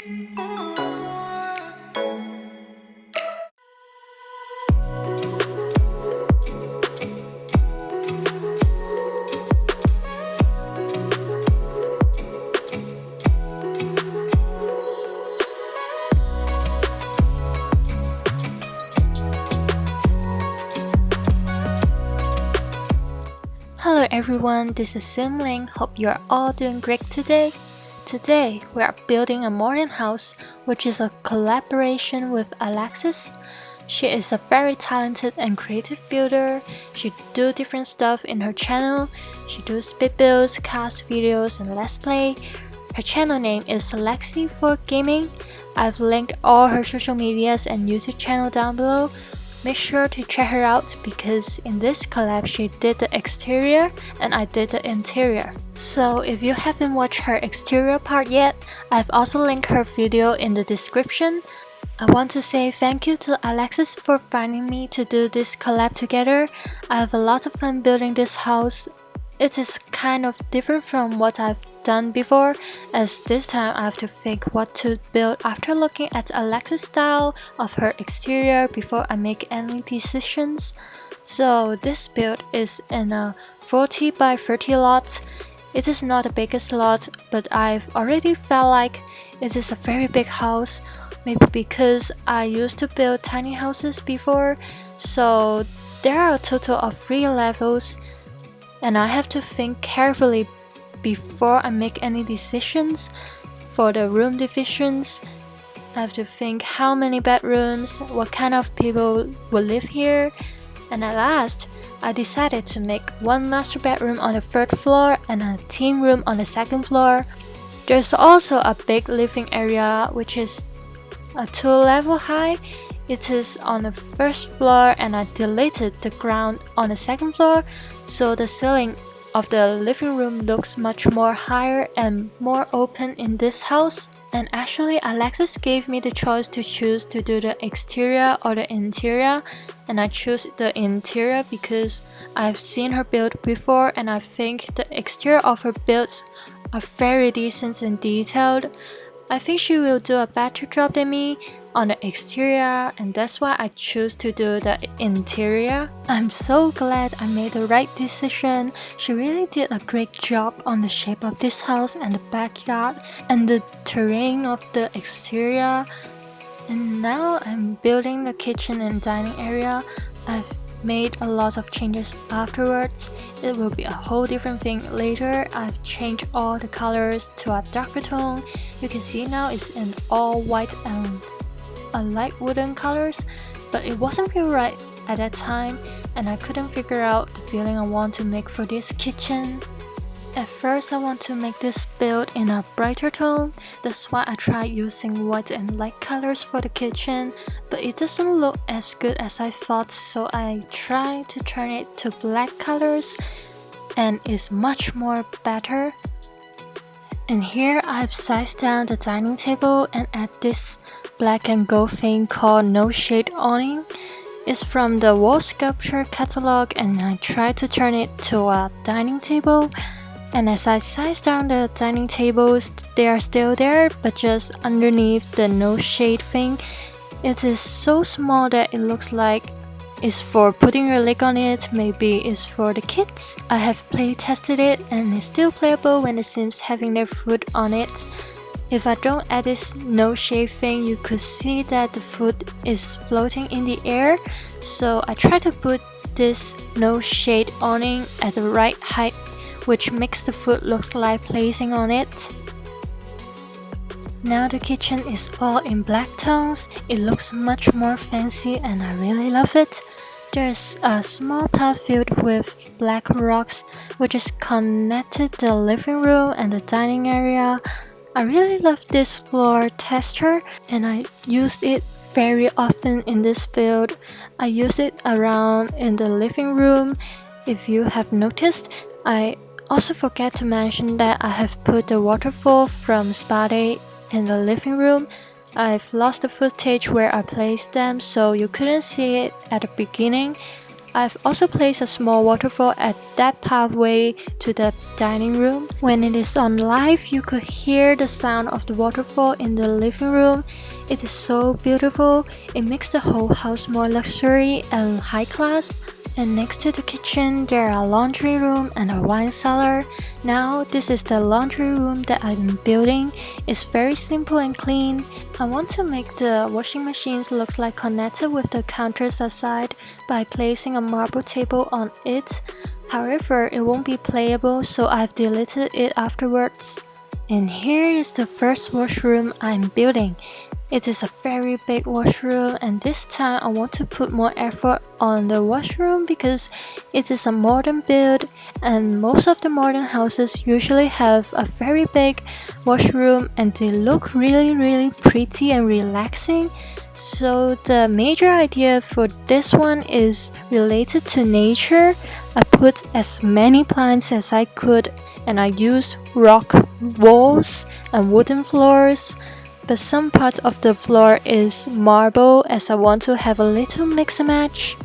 Hello everyone, this is Simling. Hope you are all doing great today. Today we are building a modern house, which is a collaboration with Alexis. She is a very talented and creative builder. She do different stuff in her channel. She does speed builds, cast videos, and let's play. Her channel name is LEXI4GAMING. I've linked all her social medias and YouTube channel down below. Make sure to check her out because in this collab she did the exterior and I did the interior. So if you haven't watched her exterior part yet, I've also linked her video in the description. I want to say thank you to Alexis for finding me to do this collab together. I have a lot of fun building this house. It is kind of different from what I've done before, as this time I have to think what to build after looking at Alexis' style of her exterior before I make any decisions. So this build is in a 40 by 30 lot. It is not the biggest lot, but I've already felt like it is a very big house, maybe because I used to build tiny houses before. So there are a total of 3 levels. And I have to think carefully before I make any decisions. For the room divisions, I have to think how many bedrooms, what kind of people will live here. And at last, I decided to make one master bedroom on the 3rd floor and a teen room on the 2nd floor. There's also a big living area which is a 2-level high. It is on the 1st floor and I deleted the ground on the 2nd floor, so the ceiling of the living room looks much more higher and more open in this house. And actually Alexis gave me the choice to choose to do the exterior or the interior, and I chose the interior because I've seen her build before and I think the exterior of her builds are very decent and detailed. I think she will do a better job than me on the exterior, and that's why I choose to do the interior. I'm so glad I made the right decision. She really did a great job on the shape of this house and the backyard and the terrain of the exterior. And now I'm building the kitchen and dining area. I've made a lot of changes afterwards. It will be a whole different thing later. I've changed all the colors to a darker tone. You can see now it's in all white and a light wooden colors, but it wasn't feel right at that time and I couldn't figure out the feeling I want to make for this kitchen. At first I want to make this build in a brighter tone, that's why I tried using white and light colors for the kitchen, but it doesn't look as good as I thought, so I tried to turn it to black colors and it's much more better. And here I've sized down the dining table and add this black and gold thing called no shade awning. It's from the wall sculpture catalog and I tried to turn it to a dining table. And as I size down the dining tables, they are still there, but just underneath the no shade thing. It is so small that it looks like it's for putting your leg on it, maybe it's for the kids. I have play tested it and it's still playable when the Sims having their foot on it. If I don't add this no shade thing, you could see that the foot is floating in the air. So I try to put this no shade awning at the right height, which makes the foot look like placing on it. Now the kitchen is all in black tones. It looks much more fancy and I really love it. There's a small path filled with black rocks which is connected the living room and the dining area. I really love this floor texture and I used it very often in this build. I use it around in the living room. If you have noticed, I also forget to mention that I have put the waterfall from Spa Day in the living room. I've lost the footage where I placed them, so you couldn't see it at the beginning. I've also placed a small waterfall at that pathway to the dining room. When it is on live, you could hear the sound of the waterfall in the living room. It is so beautiful. It makes the whole house more luxury and high class. And next to the kitchen, there are a laundry room and a wine cellar. Now, this is the laundry room that I'm building. It's very simple and clean. I want to make the washing machines look like connected with the counters aside by placing a marble table on it. However, it won't be playable, so I've deleted it afterwards. And here is the first washroom I'm building. It is a very big washroom, and this time I want to put more effort on the washroom because it is a modern build, and most of the modern houses usually have a very big washroom and they look really pretty and relaxing. So the major idea for this one is related to nature. I put as many plants as I could, and I used rock walls and wooden floors. But some parts of the floor is marble as I want to have a little mix and match.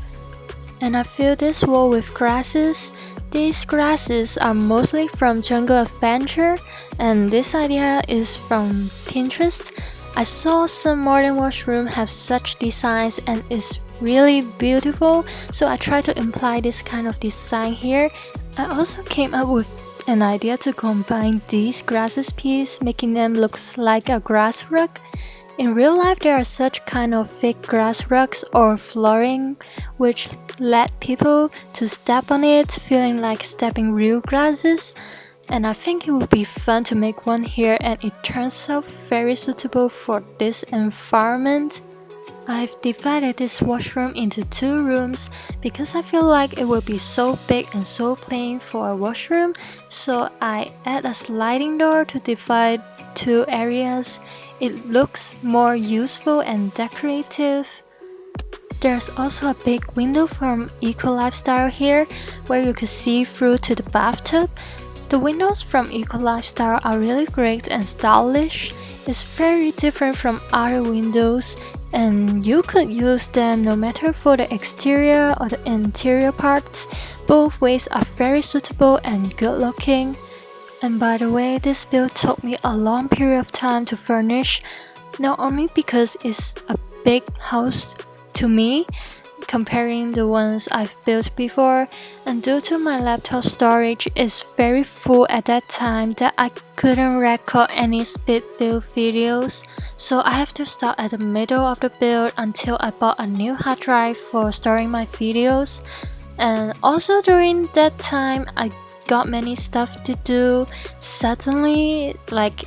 And I fill this wall with grasses. These grasses are mostly from Jungle Adventure, and this idea is from Pinterest. I saw some modern washroom have such designs and it's really beautiful, so I tried to imply this kind of design here. I also came up with an idea to combine these grasses pieces, making them look like a grass rug. In real life, there are such kind of fake grass rugs or flooring which let people to step on it, feeling like stepping real grasses. And I think it would be fun to make one here, and it turns out very suitable for this environment. I've divided this washroom into 2 rooms because I feel like it will be so big and so plain for a washroom, so I add a sliding door to divide 2 areas. It looks more useful and decorative. There's also a big window from Eco Lifestyle here where you can see through to the bathtub. The windows from Eco Lifestyle are really great and stylish. It's very different from other windows, and you could use them no matter for the exterior or the interior parts. Both ways are very suitable and good looking. And by the way, this build took me a long period of time to furnish, not only because it's a big house to me comparing the ones I've built before, and due to my laptop storage is very full at that time that I couldn't record any speed build videos, so I have to start at the middle of the build until I bought a new hard drive for storing my videos. And also during that time I got many stuff to do suddenly, like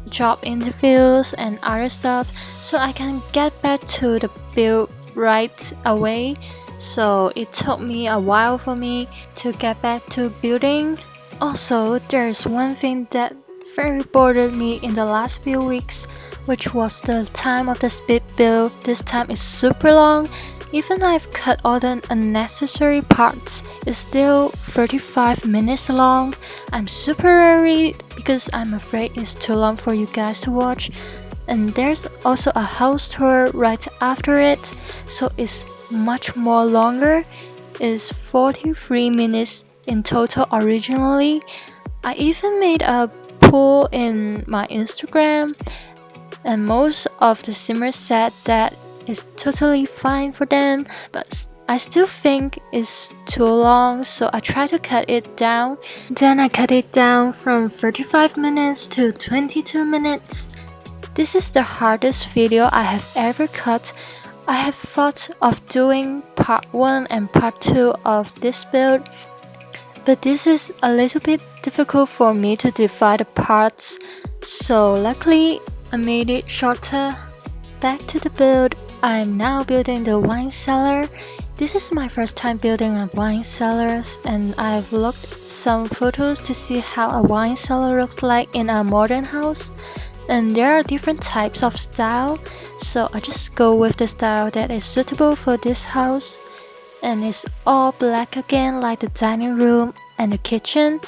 job interviews and other stuff, so I can get back to the build right away. So it took me a while for me to get back to building. Also, there's one thing that very bothered me in the last few weeks, which was the time of the speed build. This time is super long. Even I've cut all the unnecessary parts, it's still 35 minutes long. I'm super worried because I'm afraid it's too long for you guys to watch. And there's also a house tour right after it, so it's much more longer. It's 43 minutes in total originally. I even made a poll in my Instagram, and most of the simmers said that it's totally fine for them, but I still think it's too long, so I try to cut it down. Then I cut it down from 35 minutes to 22 minutes. This is the hardest video I have ever cut. I have thought of doing part 1 and part 2 of this build, but this is a little bit difficult for me to divide the parts, so luckily I made it shorter. Back to the build. I am now building the wine cellar. This is my first time building a wine cellar, and I've looked some photos to see how a wine cellar looks like in a modern house. And there are different types of style, so I just go with the style that is suitable for this house. And it's all black again, like the dining room and the kitchen.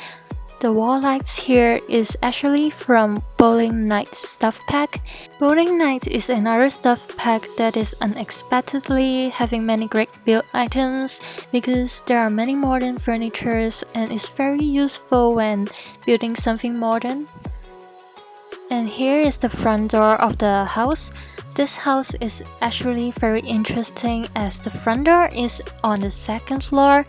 The wall lights here is actually from Bowling Night stuff pack. Bowling Night is another stuff pack that is unexpectedly having many great build items because there are many modern furnitures and is very useful when building something modern. And here is the front door of the house. This house is actually very interesting as the front door is on the second floor,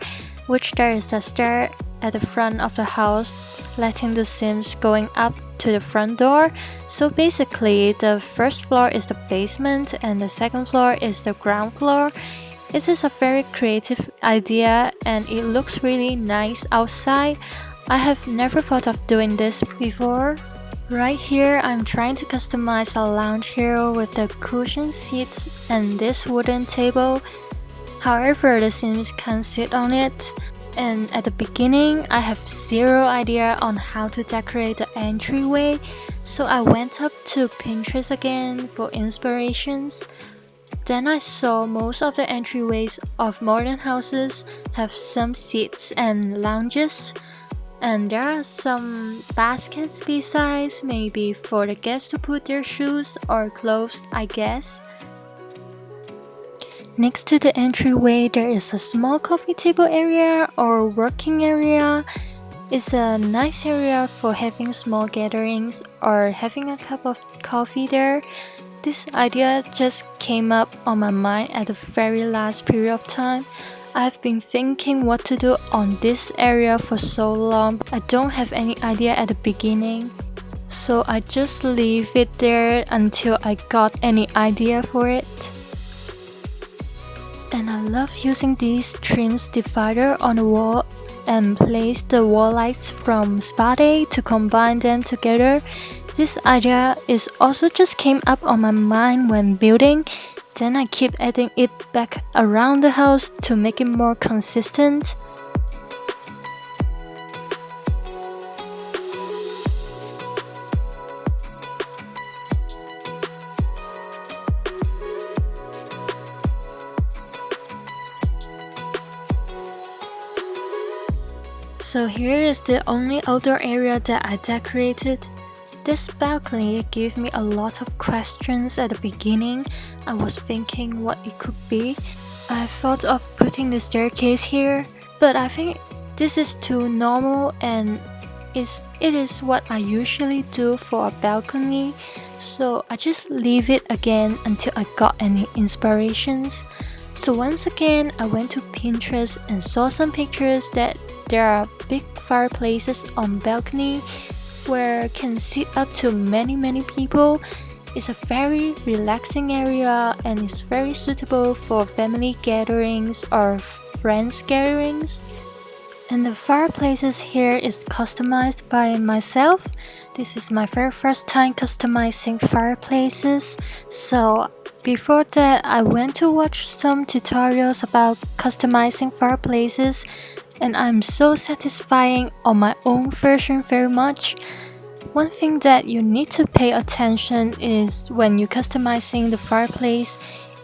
which there is a stair at the front of the house, letting the Sims going up to the front door. So basically, the first floor is the basement and the second floor is the ground floor. It is a very creative idea and it looks really nice outside. I have never thought of doing this before. Right here, I'm trying to customize a lounge here with the cushion seats and this wooden table. However, the Sims can't sit on it. And at the beginning, I have zero idea on how to decorate the entryway, so I went up to Pinterest again for inspirations. Then I saw most of the entryways of modern houses have some seats and lounges, and there are some baskets besides, maybe for the guests to put their shoes or clothes, I guess. Next to the entryway, there is a small coffee table area or working area. It's a nice area for having small gatherings or having a cup of coffee there. This idea just came up on my mind at the very last period of time. I've been thinking what to do on this area for so long. I don't have any idea at the beginning. So I just leave it there until I got any idea for it. And I love using these trims divider on the wall and place the wall lights from Spa Day to combine them together. This idea is also just came up on my mind when building. Then I keep adding it back around the house to make it more consistent. So here is the only outdoor area that I decorated. This balcony gave me a lot of questions at the beginning. I was thinking what it could be. I thought of putting the staircase here, but I think this is too normal and it is what I usually do for a balcony. So I just leave it again until I got any inspirations. So once again, I went to Pinterest and saw some pictures that there are big fireplaces on balcony where can sit up to many people. It's a very relaxing area and it's very suitable for family gatherings or friends gatherings. And the fireplaces here is customized by myself. This is my very first time customizing fireplaces. So before that, I went to watch some tutorials about customizing fireplaces and I'm so satisfying on my own version very much. One thing that you need to pay attention is when you're customizing the fireplace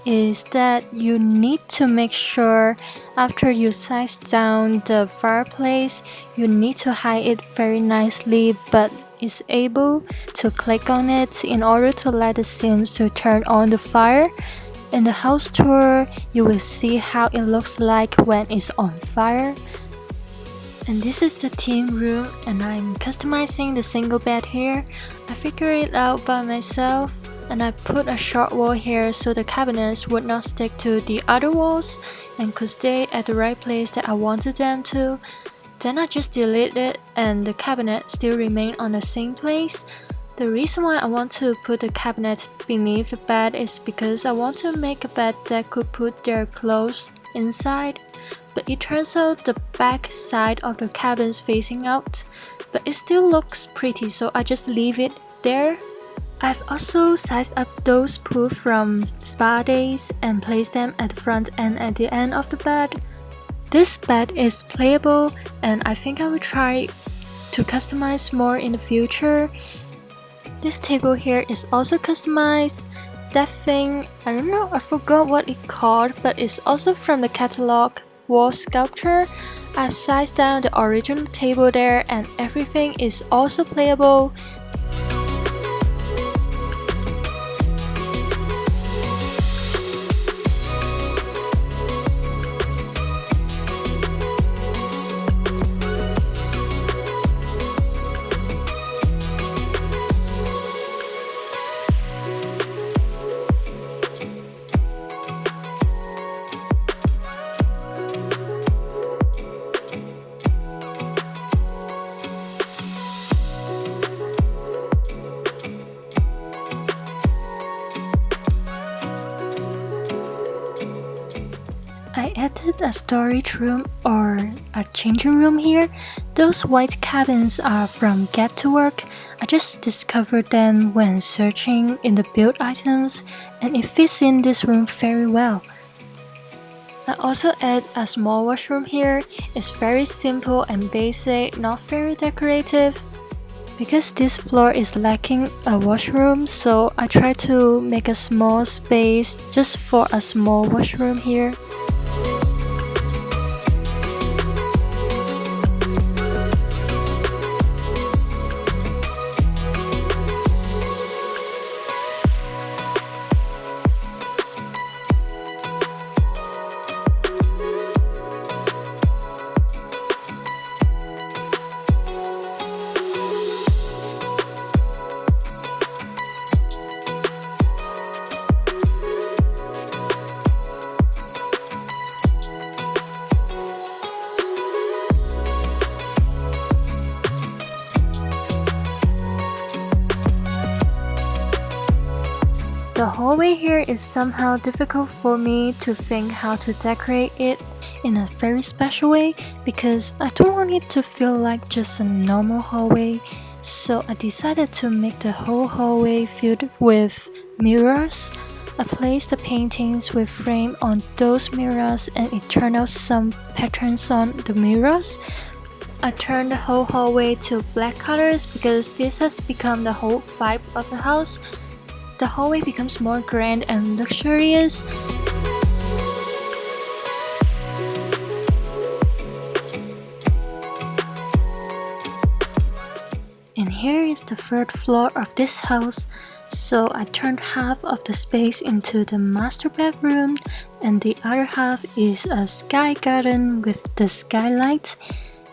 is that you need to make sure after you size down the fireplace, you need to hide it very nicely but is able to click on it in order to let the Sims to turn on the fire. In the house tour, you will see how it looks like when it's on fire. And this is the team room and I'm customizing the single bed here. I figured it out by myself and I put a short wall here so the cabinets would not stick to the other walls and could stay at the right place that I wanted them to. Then I just delete it and the cabinet still remain on the same place. The reason why I want to put the cabinet beneath the bed is because I want to make a bed that could put their clothes inside. But it turns out the back side of the cabin's facing out, but it still looks pretty, so I just leave it there. I've also sized up those pools from Spa Days and placed them at the front and at the end of the bed. This bed is playable and I think I will try to customize more in the future. This table here is also customized. That thing, I don't know, I forgot what it called, but it's also from the catalog wall sculpture. I've sized down the original table there and everything is also playable. I added a storage room or a changing room here. Those white cabins are from Get to Work. I just discovered them when searching in the build items and it fits in this room very well. I also add a small washroom here. It's very simple and basic, not very decorative. Because this floor is lacking a washroom, so I try to make a small space just for a small washroom here. The hallway here is somehow difficult for me to think how to decorate it in a very special way because I don't want it to feel like just a normal hallway. So I decided to make the whole hallway filled with mirrors. I placed the paintings with frame on those mirrors and it turned out some patterns on the mirrors. I turned the whole hallway to black colors because this has become the whole vibe of the house. The hallway becomes more grand and luxurious. And here is the third floor of this house. So I turned half of the space into the master bedroom and the other half is a sky garden with the skylight.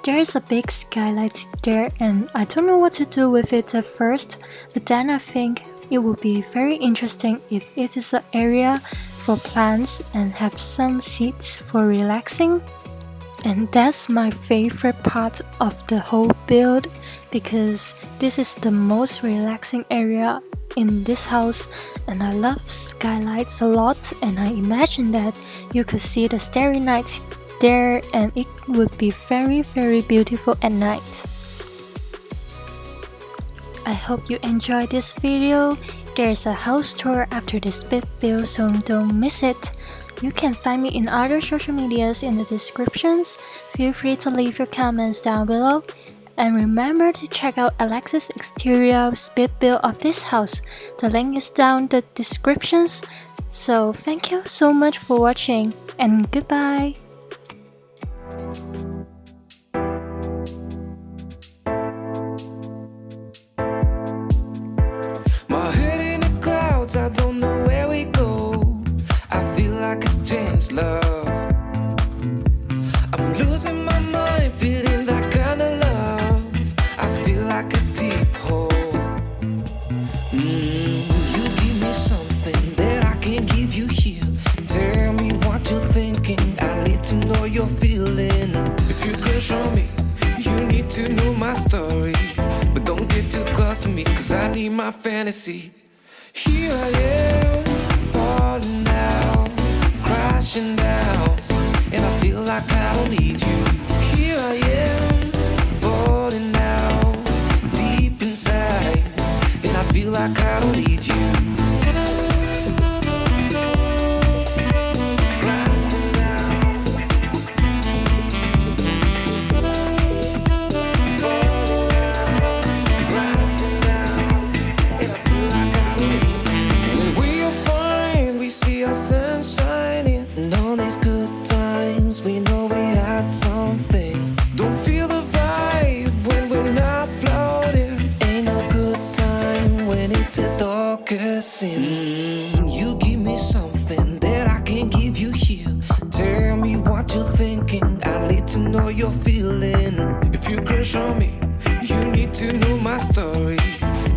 There is a big skylight there and I don't know what to do with it at first, but then I think it would be very interesting if it is an area for plants and have some seats for relaxing. And that's my favorite part of the whole build because this is the most relaxing area in this house and I love skylights a lot and I imagine that you could see the starry night there and it would be very beautiful at night. I hope you enjoyed this video. There's a house tour after this big build, so don't miss it. You can find me in other social medias in the descriptions. Feel free to leave your comments down below. And remember to check out Alexis' exterior speed build of this house. The link is down the descriptions. So thank you so much for watching and goodbye. I don't know where we go. I feel like it's changed love. I'm losing my mind, feeling that kind of love. I feel like a deep hole. Will you give me something that I can't give you here? Tell me what you're thinking. I need to know you're feeling. If you crush on me, you need to know my story. But don't get too close to me, cause I need my fantasy. Here I am, falling down, crashing down, and I feel like I don't need you. Here I am, falling down, deep inside, and I feel like I don't need you. Sun shining, and all these good times, we know we had something. focusing. You give me something that I can't give you here. Tell me what you're thinking, I need to know you're feeling. If you crush on me, you need to know my story.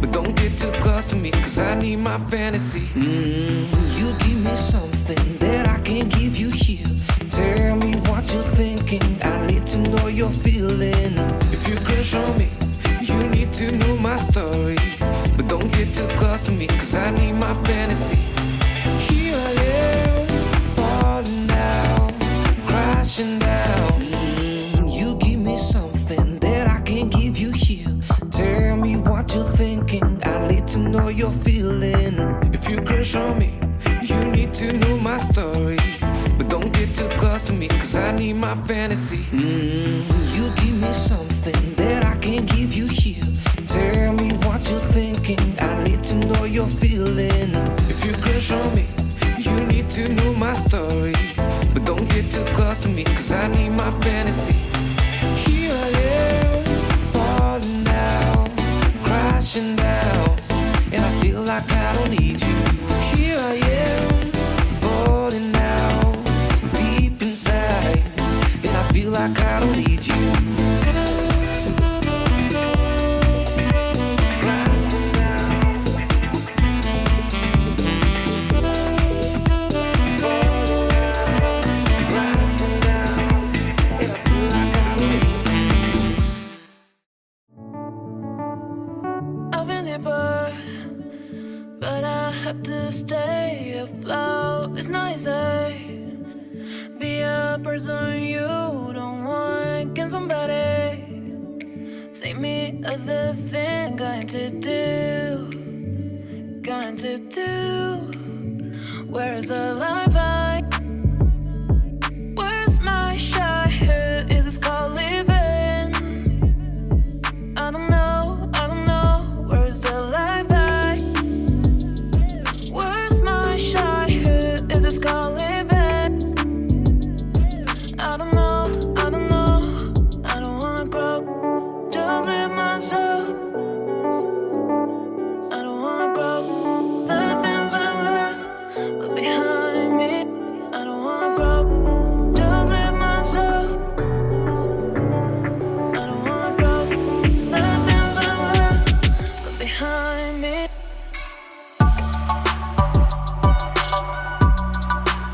But don't get too close to me, cause I need my fantasy. You give me something that I can't give you here. Tell me what you're thinking, I need to know you're feeling. If you crush on me, you need to know my story. But don't get too close to me, cause I need my fantasy. Here I am, falling down, crashing down. You give me something that I can't give you here. Tell me what you're thinking, I need to know you're feeling. If you crush on me, you need to know my story. But don't get too close to me, cause I need my fantasy. You give me something that I can't give you here. Tell me what you're thinking, I need to know you're feeling. If you crush on me, you need to know my story. But don't get too close to me, cause I need my fantasy. Here I am, falling down, crashing down. And I feel like I don't need you. Here I am, falling down, deep inside. And I feel like I don't need you. But I have to stay afloat. It's not easy. Be a person you don't want. Can somebody take me other thing? Going to do. Where's the life I? Where's my childhood? Is this called living? I don't know. Where's the life I? Where's my childhood? Is this called living? I don't know. I don't wanna grow. Just live myself. I don't wanna grow. The things I left behind me. I don't wanna grow. Just live myself. I don't wanna grow. The things I left behind me.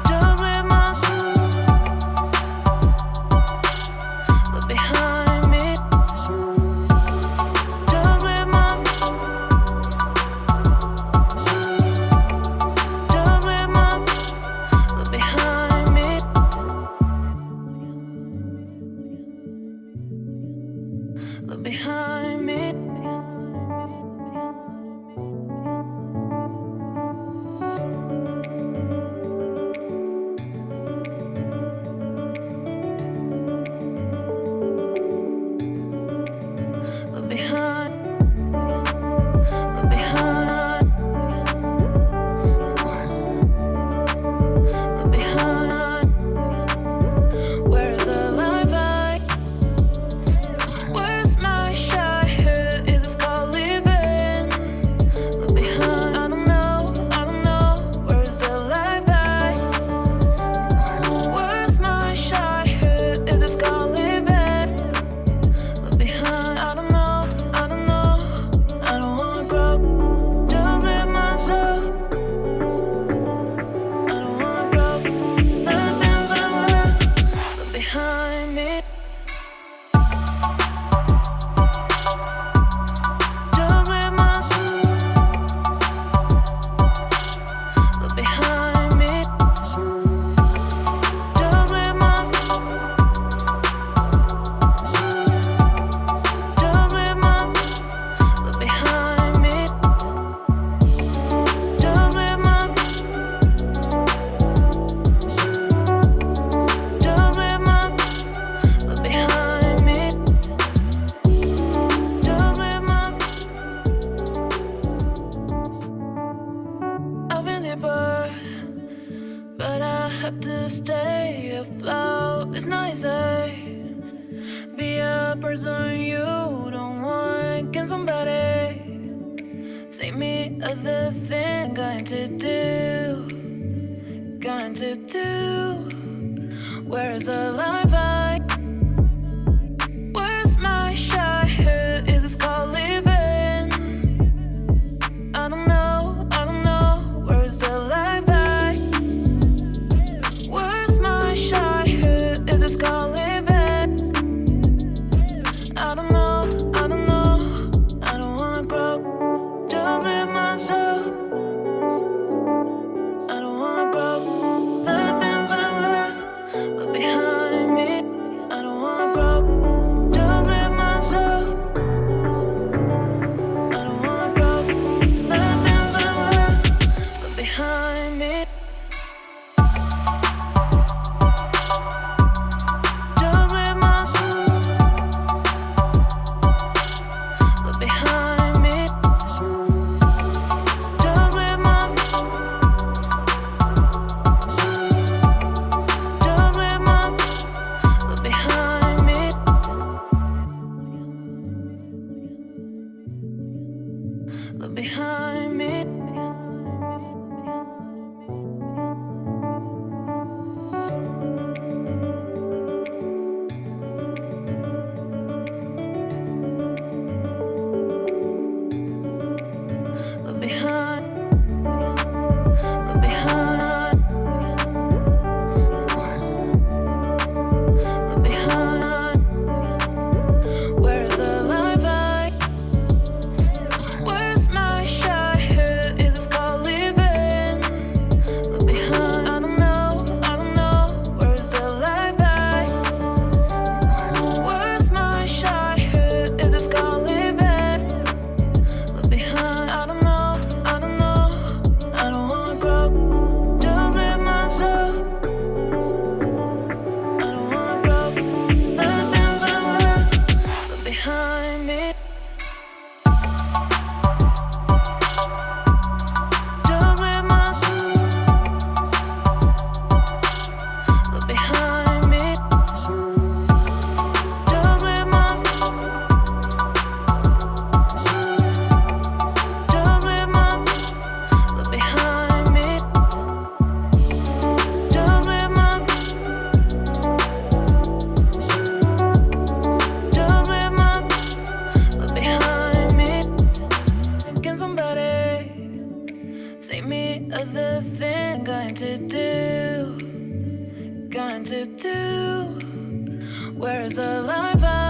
Just live my behind me. Just live my behind me. Look behind me. Look behind. Look behind. Look behind. Where's the life I? Where's my childhood? Is this called living? Look behind. I don't know. Where's the life I? Where's my childhood? Is this called living? Look behind. I don't know. I don't wanna grow. Just live myself. I don't wanna grow. The things I left behind me. Just live my behind me. Just live my behind me. Just live my behind me. Just live my I've been here but I have to stay afloat. It's not easy. Be a person you don't want. Can somebody Take me other thing, going to do. Where's the life I? Where's my shy head? Is this called living? I don't know. Where's the life I? Where's my shy head? Is this called living? I don't know. I don't wanna grow. Just live myself. I don't wanna grow. The things I left behind me. I don't wanna grow. Just live myself. I don't wanna grow. The things I left behind me. Just live behind me. Just live behind me. Look behind me. Look behind. Look behind. Look behind. Where's the life I? Where's my shy head? Is this called living? Look behind. I don't know. Where's the life I? Where's my shy head? Is this called living? Look behind. I don't know. I don't wanna grow. Just live myself. I don't wanna grow. The things I left behind me. Just live behind me. Just live behind me. Just live behind me. Can somebody say me other thing? Going to do. Where's the life I?